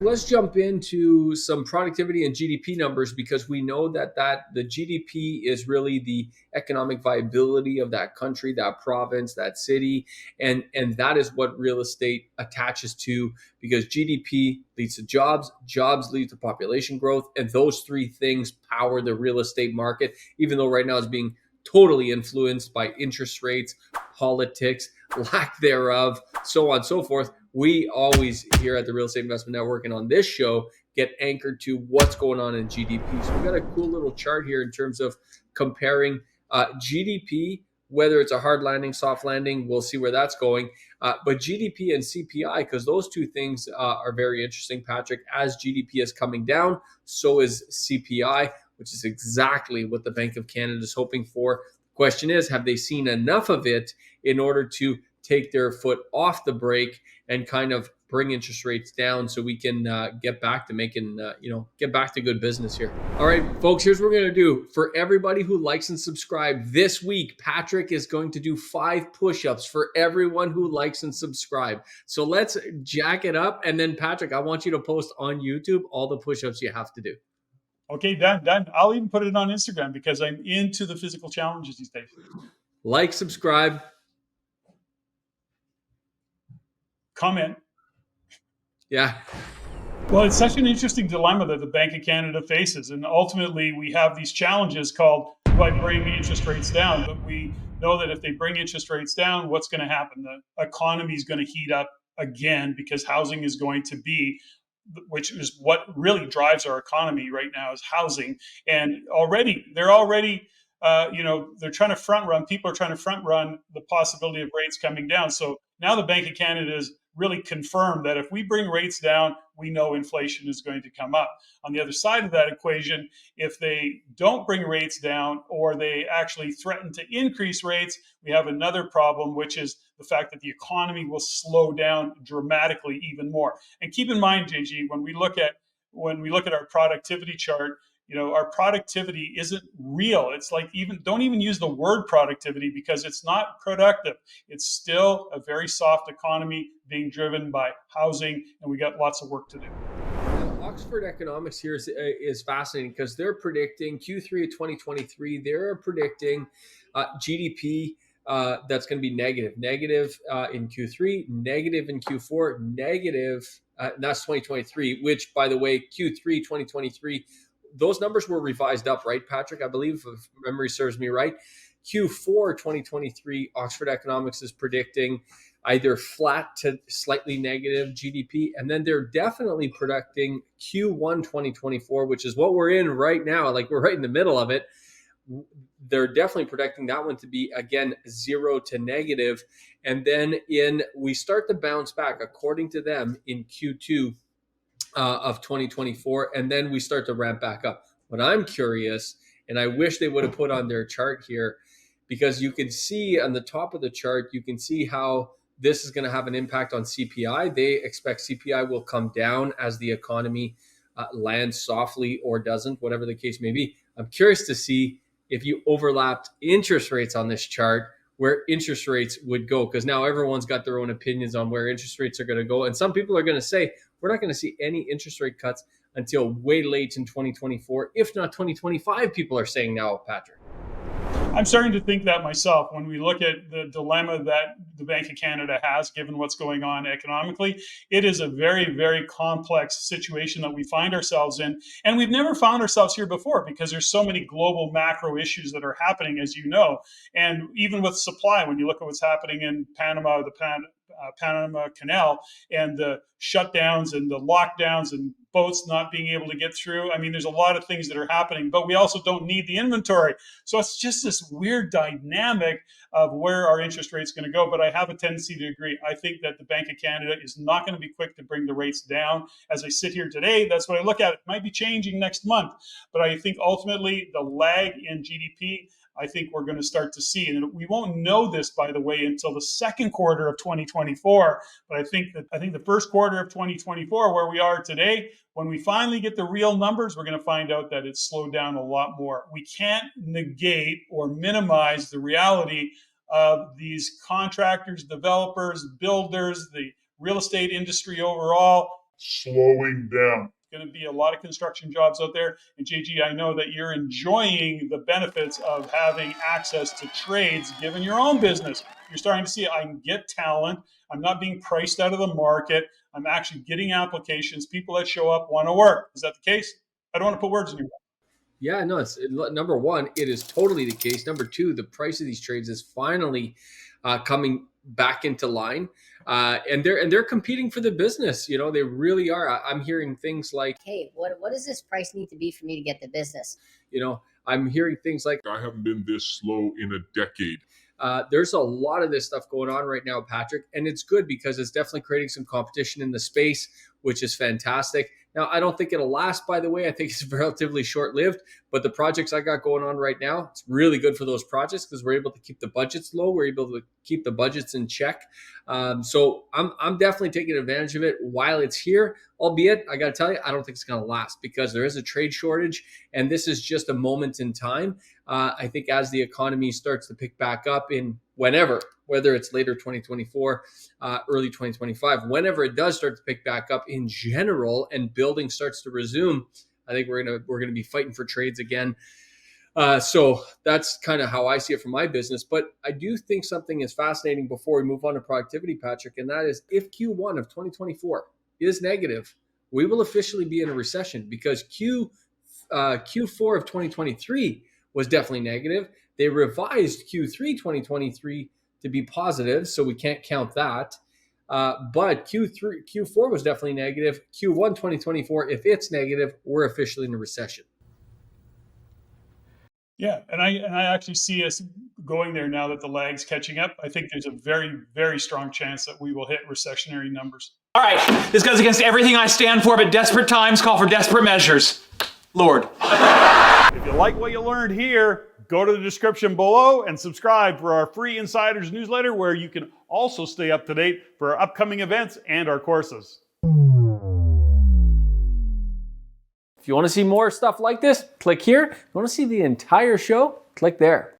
Let's jump into some productivity and GDP numbers because we know that the GDP is really the economic viability of that country, that province, that city, and that is what real estate attaches to because GDP leads to jobs, jobs lead to population growth, and those three things power the real estate market. Even though right now it's being totally influenced by interest rates, politics, lack thereof, so on and so forth. We always here at the Real Estate Investment Network and on this show get anchored to what's going on in GDP. So we've got a cool little chart here in terms of comparing GDP, whether it's a hard landing, soft landing, we'll see where that's going. But GDP and CPI, because those two things are very interesting, Patrick. As GDP is coming down, so is CPI, which is exactly what the Bank of Canada is hoping for. Question is, have they seen enough of it in order to take their foot off the brake and kind of bring interest rates down so we can get back to making, get back to good business here. All right, folks, here's what we're going to do. For everybody who likes and subscribe this week, Patrick is going to do 5 push-ups for everyone who likes and subscribe. So let's jack it up. And then, Patrick, I want you to post on YouTube all the push-ups you have to do. Okay, done. I'll even put it on Instagram because I'm into the physical challenges these days. Like, subscribe. Comment. Yeah. Well, it's such an interesting dilemma that the Bank of Canada faces. And ultimately, we have these challenges called, do I bring the interest rates down? But we know that if they bring interest rates down, what's going to happen? The economy is going to heat up again because housing is going to be, which is what really drives our economy right now, is housing. And they're already they're trying to front run. People are trying to front run the possibility of rates coming down. So now the Bank of Canada is really confirmed that if we bring rates down, we know inflation is going to come up. On the other side of that equation, if they don't bring rates down or they actually threaten to increase rates, we have another problem, which is the fact that the economy will slow down dramatically even more. And keep in mind, JG, when we look at our productivity chart, our productivity isn't real. It's like, don't even use the word productivity because it's not productive. It's still a very soft economy being driven by housing, and we got lots of work to do. Oxford Economics here is fascinating because they're predicting Q3 of 2023. They're predicting GDP that's going to be negative in Q3, negative in Q4, negative. That's 2023, which, by the way, Q3 2023. Those numbers were revised up, right, Patrick? I believe, if memory serves me right. Q4 2023, Oxford Economics is predicting either flat to slightly negative GDP. And then they're definitely predicting Q1 2024, which is what we're in right now. Like, we're right in the middle of it. They're definitely predicting that one to be, again, 0 to negative. And then we start to bounce back, according to them, in Q2 of 2024, and then we start to ramp back up. But I'm curious, and I wish they would have put on their chart here, because you can see on the top of the chart, you can see how this is going to have an impact on CPI. They expect CPI will come down as the economy lands softly or doesn't, whatever the case may be. I'm curious to see if you overlapped interest rates on this chart, where interest rates would go, because now everyone's got their own opinions on where interest rates are going to go. And some people are going to say, we're not going to see any interest rate cuts until way late in 2024, if not 2025, people are saying now, Patrick. I'm starting to think that myself when we look at the dilemma that the Bank of Canada has, given what's going on economically. It is a very, very complex situation that we find ourselves in. And we've never found ourselves here before because there's so many global macro issues that are happening, as you know. And even with supply, when you look at what's happening in Panama, the Panama Canal, and the shutdowns and the lockdowns and boats not being able to get through. I mean, there's a lot of things that are happening, but we also don't need the inventory. So it's just this weird dynamic of where our interest rate's going to go. But I have a tendency to agree. I think that the Bank of Canada is not going to be quick to bring the rates down. As I sit here today, that's what I look at. It might be changing next month. But I think ultimately the lag in GDP, I think we're going to start to see. And we won't know this, by the way, until the second quarter of 2024. But I think the first quarter of 2024, where we are today, when we finally get the real numbers, we're going to find out that it's slowed down a lot more. We can't negate or minimize the reality of these contractors, developers, builders, the real estate industry overall slowing down. Going to be a lot of construction jobs out there. And JG, I know that you're enjoying the benefits of having access to trades given your own business. You're starting to see I can get talent. I'm not being priced out of the market. I'm actually getting applications. People that show up want to work. Is that the case? I don't want to put words in your mouth. Yeah, no, number one, it is totally the case. Number two, the price of these trades is finally coming back into line. And they're competing for the business. You know, they really are. I'm hearing things like, hey, what does this price need to be for me to get the business? You know, I'm hearing things like, I haven't been this slow in a decade. There's a lot of this stuff going on right now, Patrick, and it's good because it's definitely creating some competition in the space, which is fantastic. Now, I don't think it'll last, by the way. I think it's relatively short-lived, but the projects I got going on right now, it's really good for those projects because we're able to keep the budgets low. We're able to keep the budgets in check. So I'm definitely taking advantage of it while it's here, albeit, I got to tell you, I don't think it's going to last because there is a trade shortage, and this is just a moment in time. I think as the economy starts to pick back up in whenever, whether it's later 2024, early 2025, whenever it does start to pick back up in general and building starts to resume, I think we're gonna be fighting for trades again. So that's kind of how I see it from my business. But I do think something is fascinating before we move on to productivity, Patrick, and that is if Q1 of 2024 is negative, we will officially be in a recession because Q4 of 2023 was definitely negative. They revised Q3 2023 to be positive, so we can't count that. But Q4 was definitely negative. Q1 2024, if it's negative, we're officially in a recession. Yeah, and I actually see us going there now that the lag's catching up. I think there's a very, very strong chance that we will hit recessionary numbers. All right, this goes against everything I stand for, but desperate times call for desperate measures. Lord. If you like what you learned here, go to the description below and subscribe for our free Insiders newsletter where you can also stay up to date for our upcoming events and our courses. If you want to see more stuff like this, click here. If you want to see the entire show, click there.